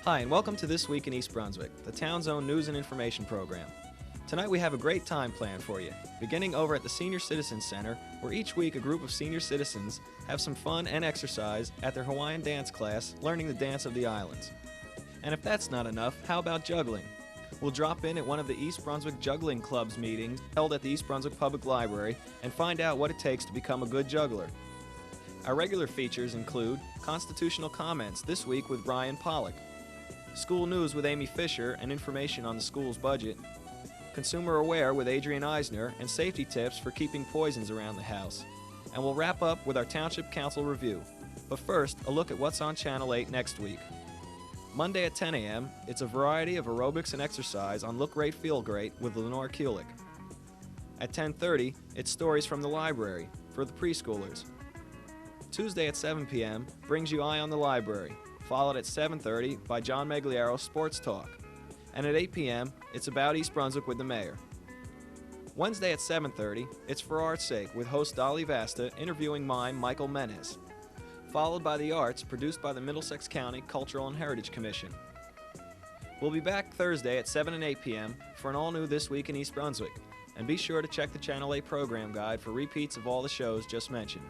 Hi, and welcome to This Week in East Brunswick, the town's own news and information program. Tonight we have a great time planned for you, beginning over at the Senior Citizens Center, where each week a group of senior citizens have some fun and exercise at their Hawaiian dance class, learning the dance of the islands. And if that's not enough, how about juggling? We'll drop in at one of the East Brunswick Juggling Club's meetings held at the East Brunswick Public Library and find out what it takes to become a good juggler. Our regular features include Constitutional Comments this week with Brian Pollack, School News with Amy Fisher and information on the school's budget, Consumer Aware with Adrian Eisner and safety tips for keeping poisons around the house. And we'll wrap up with our Township Council review. But first, a look at what's on Channel 8 next week. Monday at 10 a.m., it's a variety of aerobics and exercise on Look Great, Feel Great with Lenore Kulik. At 10:30, it's Stories from the Library for the preschoolers. Tuesday at 7 p.m. brings you Eye on the Library, followed at 7:30 by John Megliaro's Sports Talk. And at 8 p.m., it's About East Brunswick with the Mayor. Wednesday at 7:30, it's For Art's Sake with host Dolly Vasta interviewing mime Michael Menes, followed by The Arts, produced by the Middlesex County Cultural and Heritage Commission. We'll be back Thursday at 7 and 8 p.m. for an all-new This Week in East Brunswick, and be sure to check the Channel 8 program guide for repeats of all the shows just mentioned.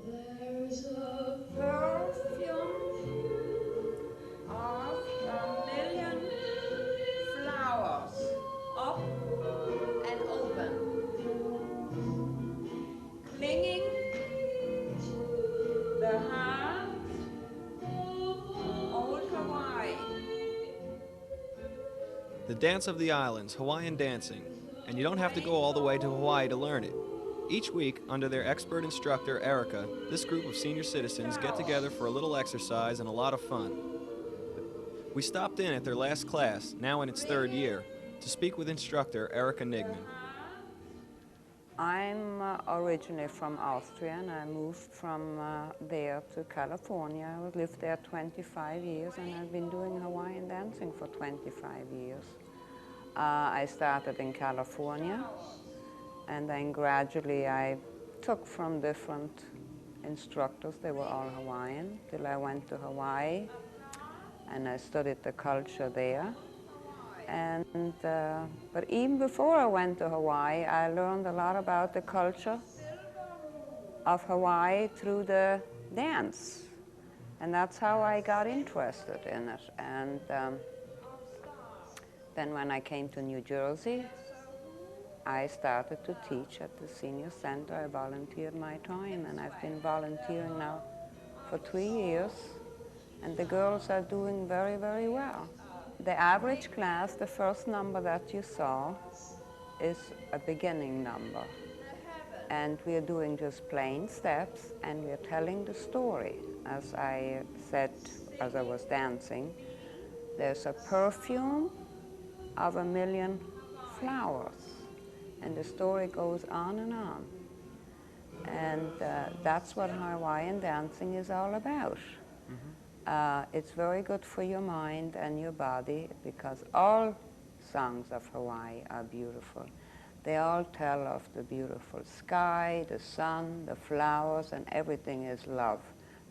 There's a perfume of a million flowers, up and open, clinging the heart, old Hawaii. The Dance of the Islands, Hawaiian Dancing, and you don't have to go all the way to Hawaii to learn it. Each week, under their expert instructor, Erica, this group of senior citizens get together for a little exercise and a lot of fun. We stopped in at their last class, now in its third year, to speak with instructor Erica Nigman. I'm originally from Austria, and I moved from there to California. I lived there 25 years, and I've been doing Hawaiian dancing for 25 years. I started in California, and then gradually I took from different instructors. They were all Hawaiian, till I went to Hawaii, and I studied the culture there. And but even before I went to Hawaii, I learned a lot about the culture of Hawaii through the dance. And that's how I got interested in it. And then when I came to New Jersey, I started to teach at the senior center. I volunteered my time, and I've been volunteering now for 3 years. And the girls are doing very, very well. The average class, the first number that you saw, is a beginning number. And we are doing just plain steps, and we are telling the story. As I said, as I was dancing, there's a perfume of a million flowers. And the story goes on and on. And that's what Hawaiian dancing is all about. It's very good for your mind and your body, because all songs of Hawaii are beautiful. They all tell of the beautiful sky, the sun, the flowers, and everything is love.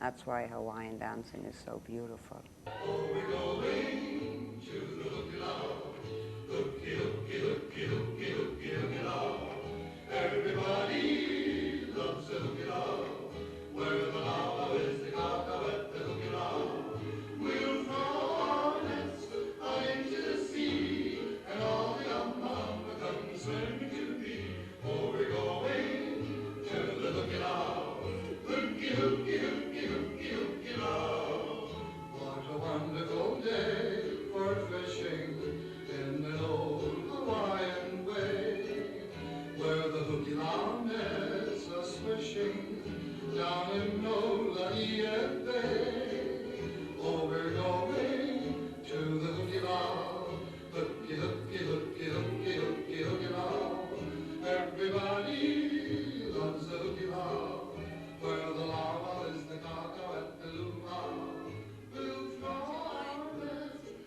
That's why Hawaiian dancing is so beautiful. We're going to the hooky love. Everybody loves the hooky love. Where the lava is the kaka at the hooky love. We'll throw our nets out into the sea, and all the umma come swimming to me. Oh, we're going to the hooky love. Hooky love. What a wonderful day for fishing in the old Hawaiian way, where the hooky long nets are swishing down in Nolaia Bay. Oh, we're going to the hooky log, hooky log. Everybody loves the hooky log, where the lava is the kaka at the luma.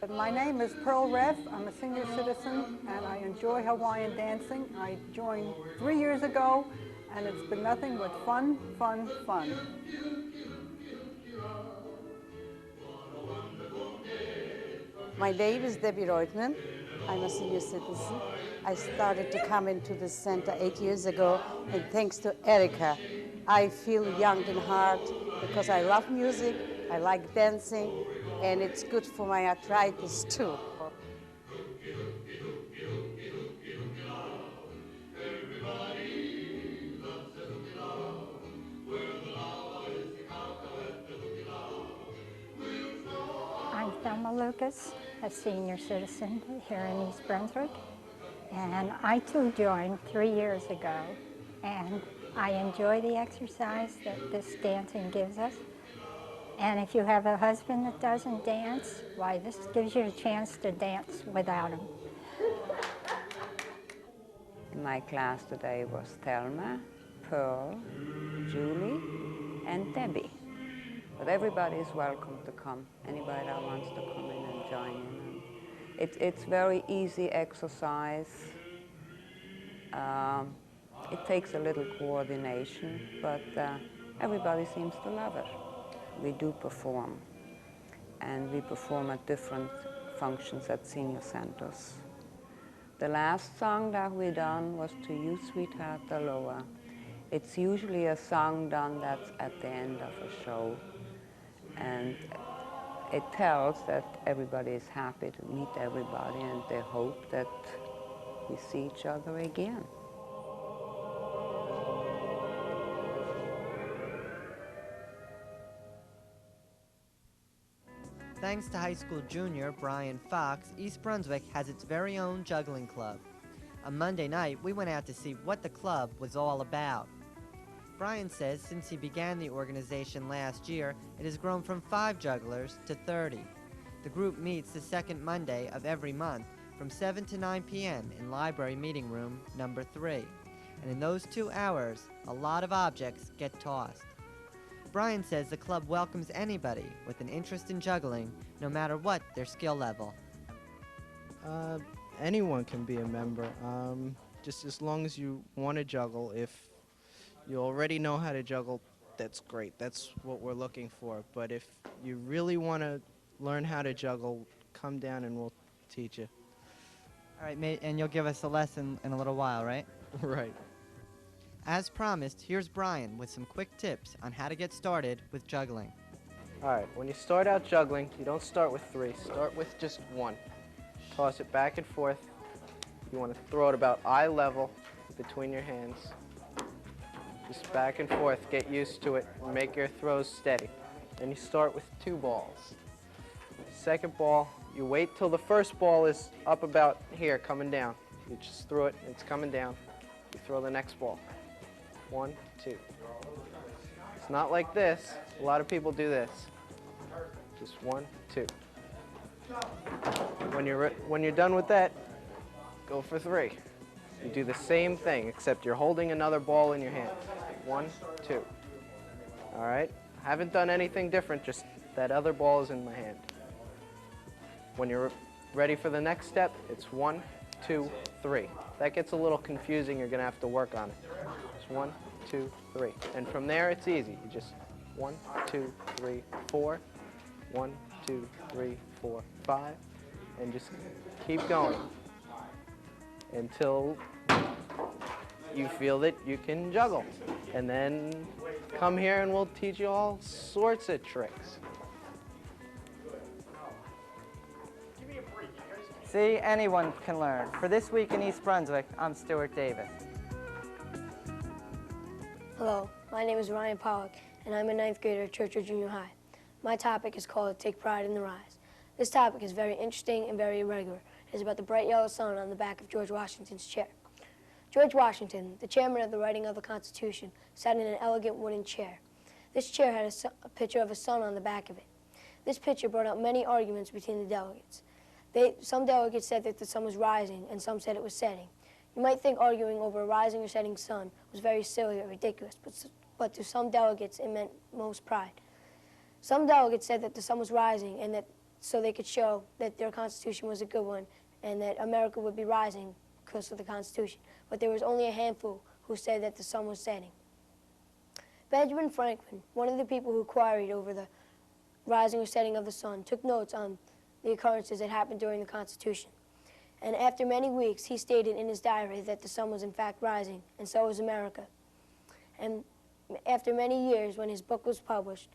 My name is Pearl Reff. I'm a senior citizen, and I enjoy Hawaiian dancing. I joined 3 years ago, and it's been nothing but fun, fun, fun. My name is Debbie Reutman. I'm a senior citizen. I started to come into this center 8 years ago, and thanks to Erica, I feel young in heart because I love music, I like dancing, and it's good for my arthritis too. I'm Thelma Lucas, a senior citizen here in East Brunswick, and I too joined 3 years ago, and I enjoy the exercise that this dancing gives us. And if you have a husband that doesn't dance, why, this gives you a chance to dance without him. In my class today was Thelma, Pearl, Julie, and Debbie. But everybody is welcome to come. Anybody that wants to come in and join in. And it's very easy exercise. It takes a little coordination, but everybody seems to love it. We do perform, and we perform at different functions at senior centers. The last song that we done was To You, Sweetheart Aloha. It's usually a song done that's at the end of a show, and it tells that everybody is happy to meet everybody and they hope that we see each other again. Thanks to high school junior Brian Fox, East Brunswick has its very own juggling club. On Monday night, we went out to see what the club was all about. Brian says since he began the organization last year, it has grown from 5 jugglers to 30. The group meets the second Monday of every month from 7 to 9 p.m. in Library Meeting Room number 3. And in those 2 hours, a lot of objects get tossed. Brian says the club welcomes anybody with an interest in juggling, no matter what their skill level. Anyone can be a member, just as long as you want to juggle. If you already know how to juggle, that's great. That's what we're looking for. But if you really want to learn how to juggle, come down and we'll teach you. All right, mate, and you'll give us a lesson in a little while, right? Right. As promised, here's Brian with some quick tips on how to get started with juggling. All right, when you start out juggling, you don't start with 3. Start with just 1. Toss it back and forth. You want to throw it about eye level between your hands. Just back and forth. Get used to it. Make your throws steady. Then you start with 2 balls. Second ball, you wait till the first ball is up about here, coming down. You just throw it, it's coming down. You throw the next ball. 1, 2. It's not like this. A lot of people do this. Just 1, 2. When you're done with that, go for 3. You do the same thing, except you're holding another ball in your hand. 1, 2. All right? I haven't done anything different, just that other ball is in my hand. When you're ready for the next step, it's 1, 2, 3. That gets a little confusing. You're going to have to work on it. It's 1, 2, 3. And from there, it's easy. You just 1, 2, 3, 4. 1, 2, 3, 4, 5. And just keep going until you feel that you can juggle. And then come here and we'll teach you all sorts of tricks. See, anyone can learn. For This Week in East Brunswick, I'm Stuart Davis. Hello, my name is Ryan Pollack, and I'm a 9th grader at Churchill Junior High. My topic is called Take Pride in the Rise. This topic is very interesting and very irregular. It is about the bright yellow sun on the back of George Washington's chair. George Washington, the chairman of the writing of the Constitution, sat in an elegant wooden chair. This chair had a picture of a sun on the back of it. This picture brought out many arguments between the delegates. Some delegates said that the sun was rising, and some said it was setting. You might think arguing over a rising or setting sun was very silly or ridiculous, but to some delegates it meant most pride. Some delegates said that the sun was rising, and that so they could show that their Constitution was a good one, and that America would be rising because of the Constitution. But there was only a handful who said that the sun was setting. Benjamin Franklin, one of the people who queried over the rising or setting of the sun, took notes on the occurrences that happened during the Constitution. And after many weeks, he stated in his diary that the sun was in fact rising, and so was America. And after many years, when his book was published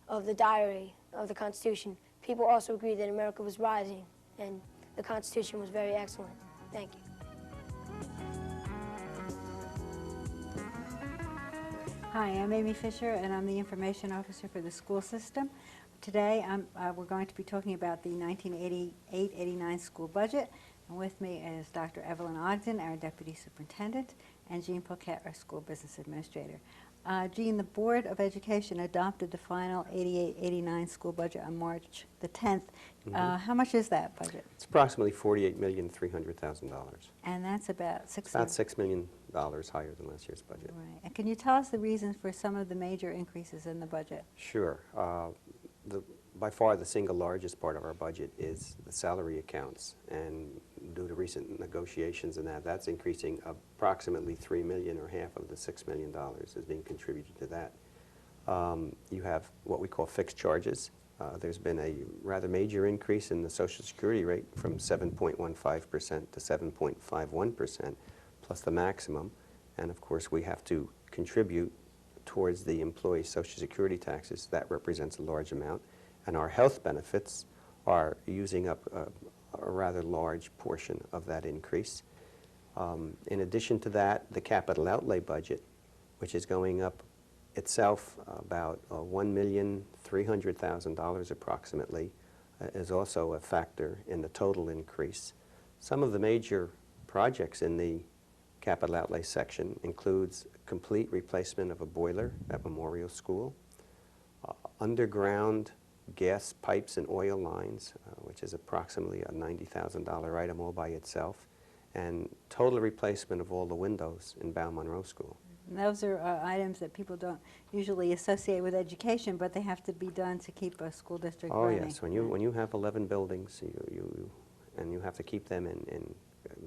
of the diary of the Constitution, people also agreed that America was rising, and the Constitution was very excellent. Thank you. Hi, I'm Amy Fisher, and I'm the Information Officer for the school system. Today, we're going to be talking about the 1988-89 school budget. And with me is Dr. Evelyn Ogden, our Deputy Superintendent, and Jean Poquette, our School Business Administrator. Jean, the Board of Education adopted the final 88-89 school budget on March the 10th. How much is that budget? It's approximately $48,300,000. And that's about $6 million higher than last year's budget. Right. And can you tell us the reasons for some of the major increases in the budget? Sure. By far the single largest part of our budget is the salary accounts, and due to recent negotiations and that's increasing approximately $3 million, or half of the $6 million is being contributed to that. You have what we call fixed charges. There's been a rather major increase in the Social Security rate from 7.15% to 7.51%, plus the maximum, and of course we have to contribute towards the employee Social Security taxes. That represents a large amount. And our health benefits are using up a rather large portion of that increase. In addition to that, the capital outlay budget, which is going up itself about $1,300,000 approximately, is also a factor in the total increase. Some of the major projects in the capital outlay section includes complete replacement of a boiler at Memorial School, underground gas pipes and oil lines, which is approximately a $90,000 item all by itself, and total replacement of all the windows in Bow Monroe School. And those are items that people don't usually associate with education, but they have to be done to keep a school district running. Oh yes, when you have 11 buildings, and you have to keep them in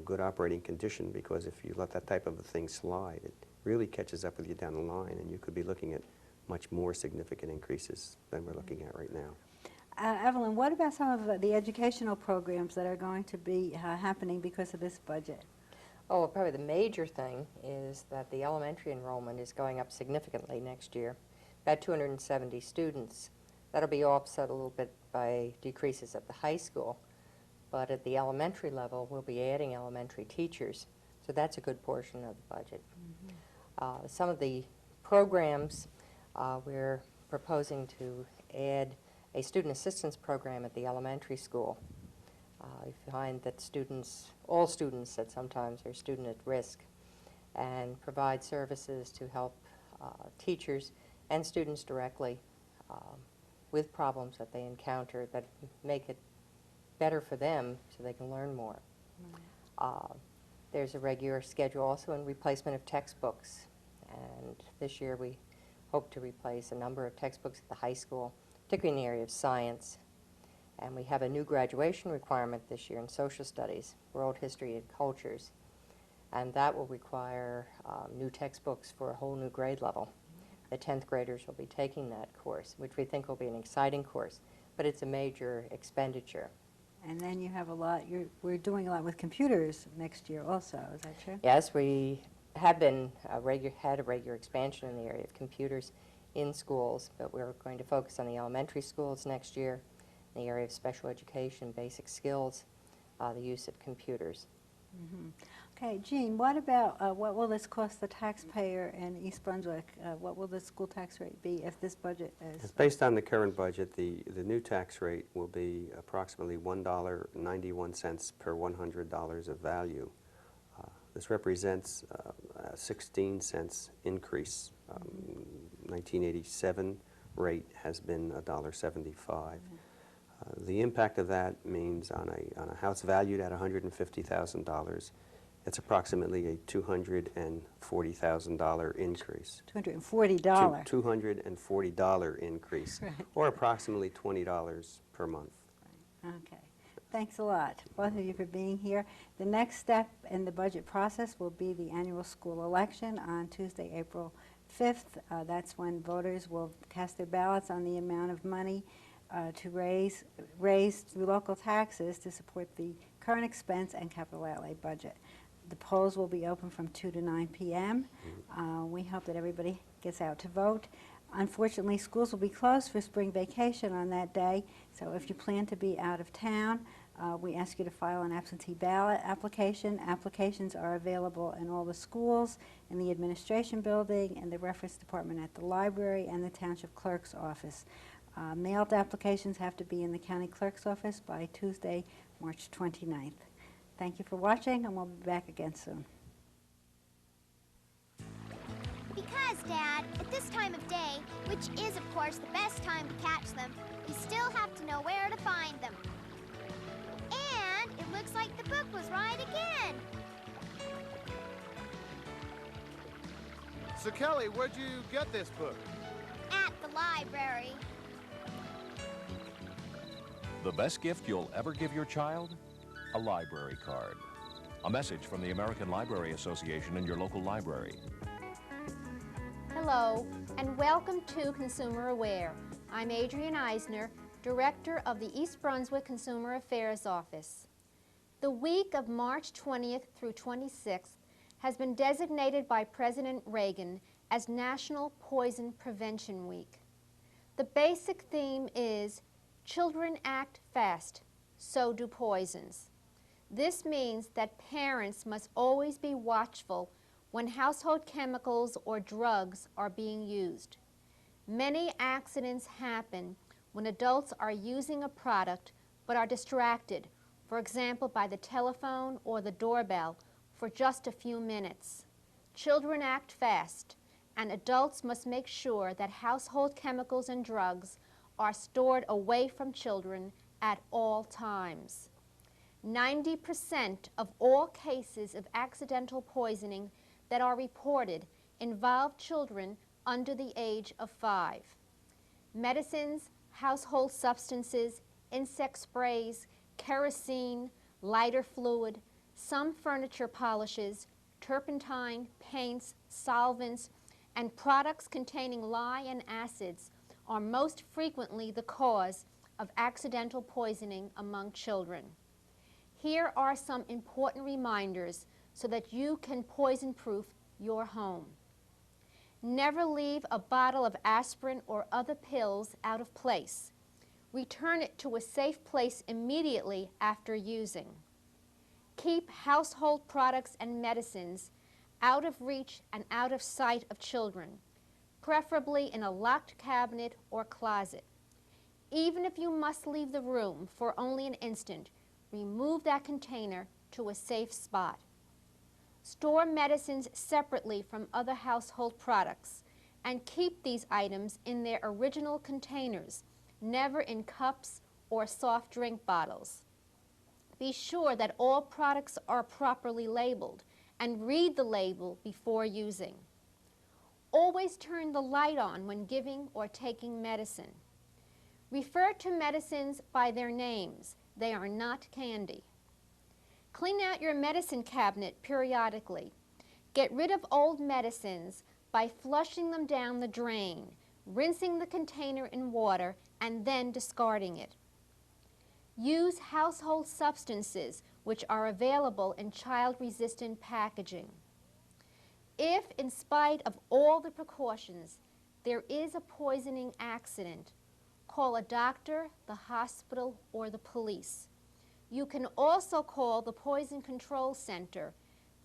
good operating condition, because if you let that type of a thing slide, it really catches up with you down the line, and you could be looking at much more significant increases than we're looking at right now. Evelyn, what about some of the educational programs that are going to be happening because of this budget? Oh, well, probably the major thing is that the elementary enrollment is going up significantly next year, about 270 students. That'll be offset a little bit by decreases at the high school, but at the elementary level, we'll be adding elementary teachers, so that's a good portion of the budget. Some of the programs, we're proposing to add a student assistance program at the elementary school. We find that all students that sometimes are student at risk, and provide services to help teachers and students directly with problems that they encounter that make it better for them so they can learn more. There's a regular schedule also in replacement of textbooks, and this year we hope to replace a number of textbooks at the high school, particularly in the area of science. And we have a new graduation requirement this year in social studies, world history and cultures, and that will require new textbooks for a whole new grade level. The 10th graders will be taking that course, which we think will be an exciting course, but it's a major expenditure. And then you have a lot, we're doing a lot with computers next year also, is that true? Yes, we have been had a regular expansion in the area of computers in schools, but we're going to focus on the elementary schools next year, in the area of special education, basic skills, the use of computers. Okay, Jean, what about, what will this cost the taxpayer in East Brunswick? What will the school tax rate be if this budget is? Based on the current budget, the new tax rate will be approximately $1.91 per $100 of value. This represents a 16 cents increase. 1987 rate has been $1.75. The impact of that means on a house valued at $150,000, it's approximately a $240,000 increase. $240? $240 increase, Right. or approximately $20 per month. Right. Okay. Thanks a lot, both of you, for being here. The next step in the budget process will be the annual school election on Tuesday, April 5th. That's when voters will cast their ballots on the amount of money to raise through local taxes to support the current expense and capital outlay budget. The polls will be open from 2 to 9 p.m. We hope that everybody gets out to vote. Unfortunately, schools will be closed for spring vacation on that day, so if you plan to be out of town, we ask you to file an absentee ballot application. Applications are available in all the schools, in the administration building, in the reference department at the library, and the township clerk's office. Mailed applications have to be in the county clerk's office by Tuesday, March 29th. Thank you for watching, and we'll be back again soon. Because, Dad, at this time of day, which is, of course, the best time to catch them, we still have to know where to find them. And it looks like the book was right again. So, Kelly, where'd you get this book? At the library. The best gift you'll ever give your child? A library card. A message from the American Library Association and your local library. Hello, and welcome to Consumer Aware. I'm Adrienne Eisner, Director of the East Brunswick Consumer Affairs Office. The week of March 20th through 26th has been designated by President Reagan as National Poison Prevention Week. The basic theme is Children Act Fast, So Do Poisons. This means that parents must always be watchful when household chemicals or drugs are being used. Many accidents happen when adults are using a product but are distracted, for example by the telephone or the doorbell, for just a few minutes. Children act fast, and adults must make sure that household chemicals and drugs are stored away from children at all times. 90% of all cases of accidental poisoning that are reported involve children under the age of 5. Medicines, household substances, insect sprays, kerosene, lighter fluid, some furniture polishes, turpentine, paints, solvents, and products containing lye and acids are most frequently the cause of accidental poisoning among children. Here are some important reminders so that you can poison-proof your home. Never leave a bottle of aspirin or other pills out of place. Return it to a safe place immediately after using. Keep household products and medicines out of reach and out of sight of children, preferably in a locked cabinet or closet. Even if you must leave the room for only an instant, remove that container to a safe spot. Store medicines separately from other household products and keep these items in their original containers, never in cups or soft drink bottles. Be sure that all products are properly labeled and read the label before using. Always turn the light on when giving or taking medicine. Refer to medicines by their names. They are not candy. Clean out your medicine cabinet periodically. Get rid of old medicines by flushing them down the drain, rinsing the container in water, and then discarding it. Use household substances which are available in child-resistant packaging. If, in spite of all the precautions, there is a poisoning accident, call a doctor, the hospital, or the police. You can also call the Poison Control Center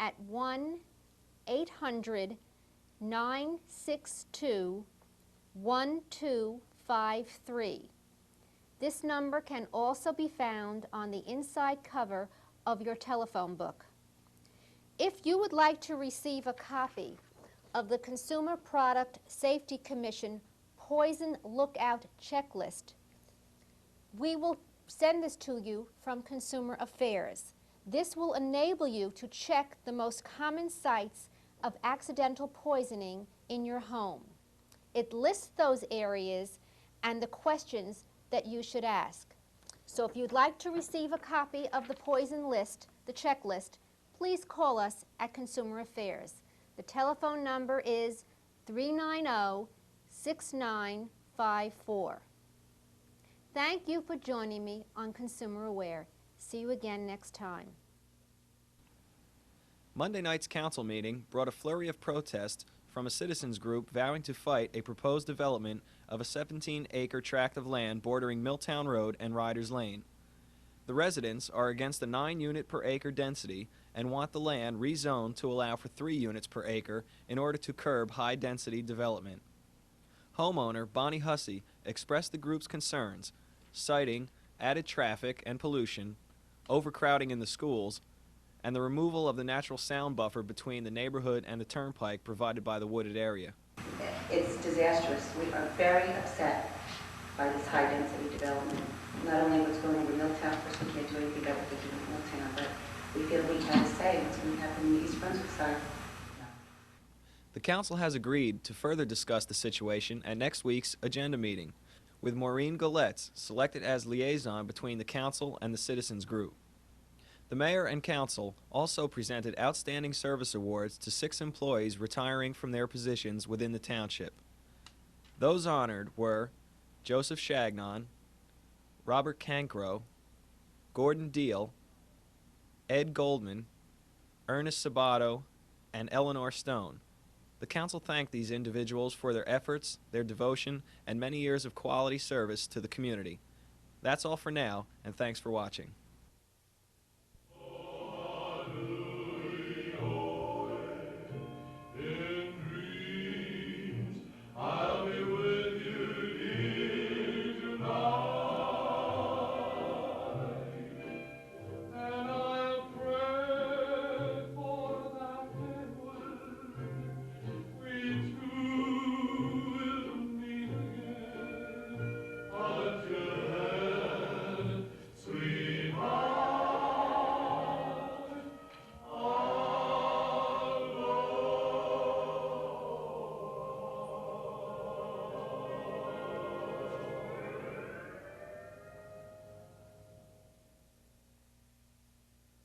at 1-800-962-1253. This number can also be found on the inside cover of your telephone book. If you would like to receive a copy of the Consumer Product Safety Commission Poison Lookout Checklist, we will send this to you from Consumer Affairs. This will enable you to check the most common sites of accidental poisoning in your home. It lists those areas and the questions that you should ask. So if you'd like to receive a copy of the poison list, the checklist, please call us at Consumer Affairs. The telephone number is 390-6954. Thank you for joining me on Consumer Aware. See you again next time. Monday night's council meeting brought a flurry of protest from a citizens group vowing to fight a proposed development of a 17-acre tract of land bordering Milltown Road and Riders Lane. The residents are against a 9-unit per acre density and want the land rezoned to allow for 3 units per acre in order to curb high-density development. Homeowner Bonnie Hussey expressed the group's concerns, citing added traffic and pollution, overcrowding in the schools, and the removal of the natural sound buffer between the neighborhood and the turnpike provided by the wooded area. It's disastrous. We are very upset by this high-density development. Not only what's going on in Milltown, of course we can't do anything about what they do in Milltown, but we feel we have a say in what's going to happen in the East Brunswick side. The council has agreed to further discuss the situation at next week's agenda meeting, with Maureen Golletz selected as liaison between the council and the citizens group. The mayor and council also presented outstanding service awards to 6 employees retiring from their positions within the township. Those honored were Joseph Shagnon, Robert Cancro, Gordon Deal, Ed Goldman, Ernest Sabato, and Eleanor Stone. The council thanked these individuals for their efforts, their devotion, and many years of quality service to the community. That's all for now, and thanks for watching.